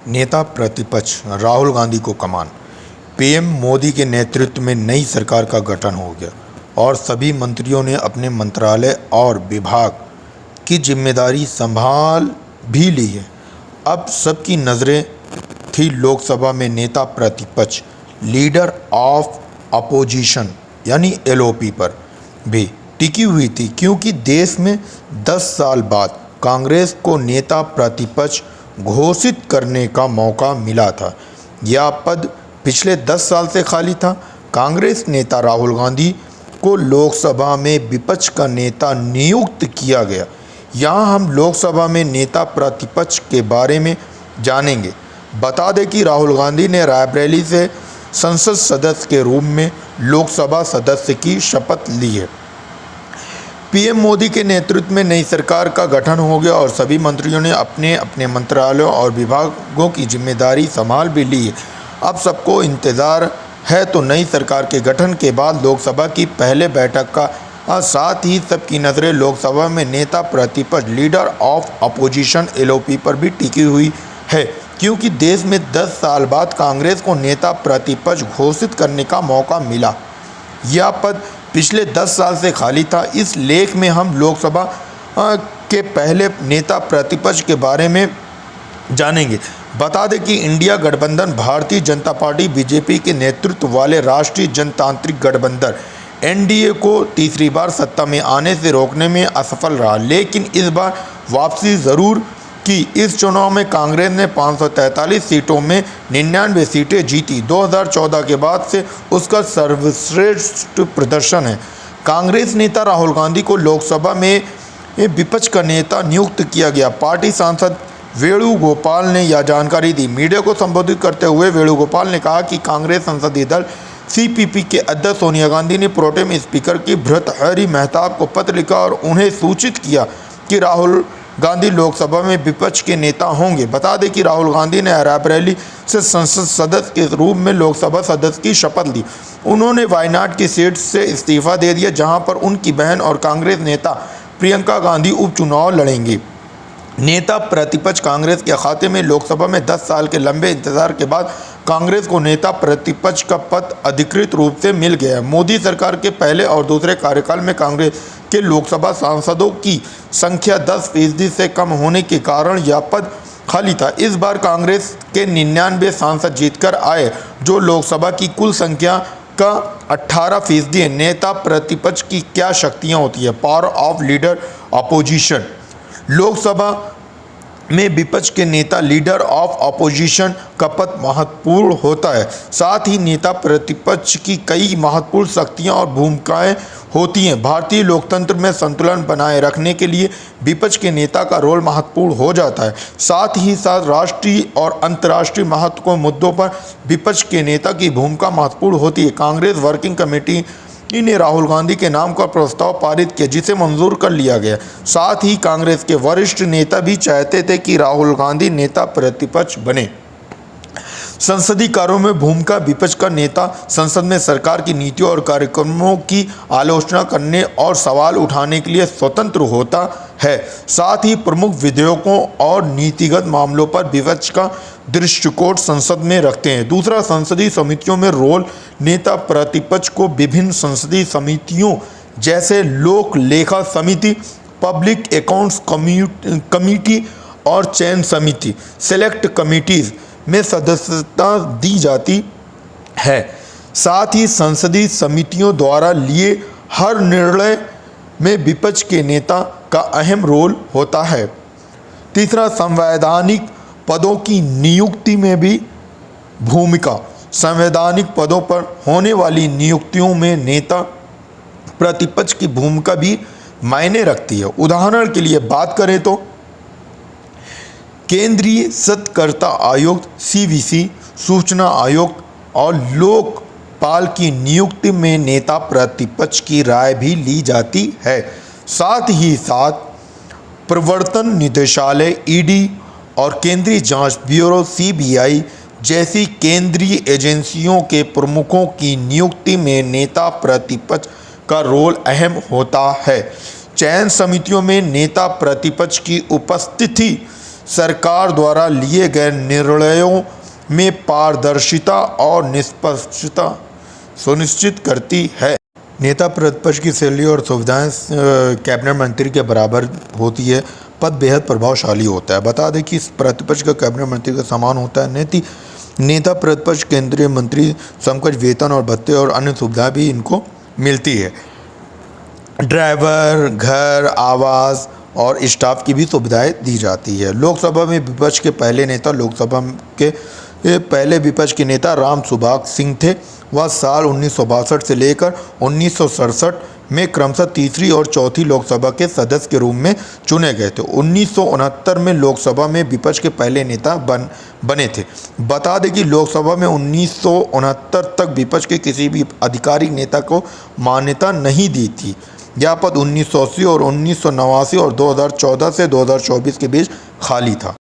नेता प्रतिपक्ष राहुल गांधी को कमान। पीएम मोदी के नेतृत्व में नई सरकार का गठन हो गया और सभी मंत्रियों ने अपने मंत्रालय और विभाग की जिम्मेदारी संभाल भी ली है। अब सबकी नज़रें थी लोकसभा में नेता प्रतिपक्ष लीडर ऑफ अपोजिशन यानी एलओपी पर भी टिकी हुई थी, क्योंकि देश में 10 साल बाद कांग्रेस को नेता प्रतिपक्ष घोषित करने का मौका मिला था। यह पद पिछले 10 साल से खाली था। कांग्रेस नेता राहुल गांधी को लोकसभा में विपक्ष का नेता नियुक्त किया गया। यहाँ हम लोकसभा में नेता प्रतिपक्ष के बारे में जानेंगे। बता दें कि राहुल गांधी ने रायबरेली से संसद सदस्य के रूप में लोकसभा सदस्य की शपथ ली है। पीएम मोदी के नेतृत्व में नई सरकार का गठन हो गया और सभी मंत्रियों ने अपने अपने मंत्रालयों और विभागों की जिम्मेदारी संभाल भी ली है। अब सबको इंतज़ार है तो नई सरकार के गठन के बाद लोकसभा की पहले बैठक का। साथ ही सबकी नज़रें लोकसभा में नेता प्रतिपक्ष लीडर ऑफ अपोजिशन एलओपी पर भी टिकी हुई है, क्योंकि देश में 10 साल बाद कांग्रेस को नेता प्रतिपक्ष घोषित करने का मौका मिला। यह पद पिछले 10 साल से खाली था। इस लेख में हम लोकसभा के पहले नेता प्रतिपक्ष के बारे में जानेंगे। बता दें कि इंडिया गठबंधन भारतीय जनता पार्टी बीजेपी के नेतृत्व वाले राष्ट्रीय जनतांत्रिक गठबंधन एनडीए को तीसरी बार सत्ता में आने से रोकने में असफल रहा, लेकिन इस बार वापसी ज़रूर की। इस चुनाव में कांग्रेस ने 543 सीटों में 99 सीटें जीती। 2014 के बाद से उसका सर्वश्रेष्ठ प्रदर्शन है। कांग्रेस नेता राहुल गांधी को लोकसभा में विपक्ष का नेता नियुक्त किया गया। पार्टी सांसद वेणुगोपाल ने यह जानकारी दी। मीडिया को संबोधित करते हुए वेणुगोपाल ने कहा कि कांग्रेस संसदीय दल सीपीपी के अध्यक्ष सोनिया गांधी ने प्रोटेम स्पीकर की भर्तृहरि महताब को पत्र लिखा और उन्हें सूचित किया कि राहुल गांधी लोकसभा में विपक्ष के नेता होंगे। बता दें कि राहुल गांधी ने रायबरेली से संसद सदस्य के रूप में लोकसभा सदस्य की शपथ ली। उन्होंने वायनाड की सीट से इस्तीफा दे दिया, जहां पर उनकी बहन और कांग्रेस नेता प्रियंका गांधी उपचुनाव लड़ेंगी। नेता प्रतिपक्ष कांग्रेस के खाते में लोकसभा में 10 साल के लंबे इंतजार के बाद कांग्रेस को नेता प्रतिपक्ष का पद अधिकृत रूप से मिल गया। मोदी सरकार के पहले और दूसरे कार्यकाल में कांग्रेस के लोकसभा सांसदों की संख्या 10% से कम होने के कारण यह पद खाली था। इस बार कांग्रेस के 99 सांसद जीतकर आए, जो लोकसभा की कुल संख्या का 18% है। नेता प्रतिपक्ष की क्या शक्तियां होती है? Power of leader opposition. Lok Sabha में विपक्ष के नेता लीडर ऑफ अपोजिशन का पद महत्वपूर्ण होता है। साथ ही नेता प्रतिपक्ष की कई महत्वपूर्ण शक्तियां और भूमिकाएं होती हैं। भारतीय लोकतंत्र में संतुलन बनाए रखने के लिए विपक्ष के नेता का रोल महत्वपूर्ण हो जाता है। साथ ही साथ राष्ट्रीय और अंतर्राष्ट्रीय महत्व के मुद्दों पर विपक्ष के नेता की भूमिका महत्वपूर्ण होती है। कांग्रेस वर्किंग कमेटी ने राहुल गांधी के नाम का प्रस्ताव पारित किया, जिसे मंजूर कर लिया गया। साथ ही कांग्रेस के वरिष्ठ नेता भी चाहते थे कि राहुल गांधी नेता प्रतिपक्ष बने। संसदीय कार्यों में भूमिका। विपक्ष का नेता संसद में सरकार की नीतियों और कार्यक्रमों की आलोचना करने और सवाल उठाने के लिए स्वतंत्र होता है। साथ ही प्रमुख विधेयकों और नीतिगत मामलों पर विपक्ष का दृष्टिकोण संसद में रखते हैं। दूसरा, संसदीय समितियों में रोल। नेता प्रतिपक्ष को विभिन्न संसदीय समितियों जैसे लोक लेखा समिति, पब्लिक अकाउंट्स कमिटी और चयन समिति सेलेक्ट कमिटीज में सदस्यता दी जाती है। साथ ही संसदीय समितियों द्वारा लिए हर निर्णय में विपक्ष के नेता का अहम रोल होता है। तीसरा, संवैधानिक पदों की नियुक्ति में भी भूमिका। संवैधानिक पदों पर होने वाली नियुक्तियों में नेता प्रतिपक्ष की भूमिका भी मायने रखती है। उदाहरण के लिए बात करें तो केंद्रीय सत्कर्ता आयोग सीवीसी, सूचना आयोग और लोकपाल की नियुक्ति में नेता प्रतिपक्ष की राय भी ली जाती है। साथ ही साथ प्रवर्तन निदेशालय ईडी और केंद्रीय जांच ब्यूरो सीबीआई जैसी केंद्रीय एजेंसियों के प्रमुखों की नियुक्ति में नेता प्रतिपक्ष का रोल अहम होता है। चयन समितियों में नेता प्रतिपक्ष की उपस्थिति सरकार द्वारा लिए गए निर्णयों में पारदर्शिता और निष्पक्षता सुनिश्चित करती है। नेता प्रतिपक्ष की सैलरी और सुविधाएं कैबिनेट मंत्री के बराबर होती है। पद बेहद प्रभावशाली होता है। बता दें कि प्रतिपक्ष का कैबिनेट मंत्री का समान होता है। नेता प्रतिपक्ष केंद्रीय मंत्री समकक्ष वेतन और भत्ते और अन्य सुविधाएं भी इनको मिलती है। ड्राइवर, घर, आवास और स्टाफ की भी सुविधाएं दी जाती है। लोकसभा में विपक्ष के पहले नेता विपक्ष के नेता राम सुभाग सिंह थे। वह साल 1962 से लेकर 1967 में क्रमशः तीसरी और चौथी लोकसभा के सदस्य के रूप में चुने गए थे। 1969 में लोकसभा में विपक्ष के पहले नेता बने थे। बता दें कि लोकसभा में 1969 तक विपक्ष के किसी भी आधिकारिक नेता को मान्यता नहीं दी थी। यह पद 1980 और 1989 और 2014 से 2024 के बीच खाली था।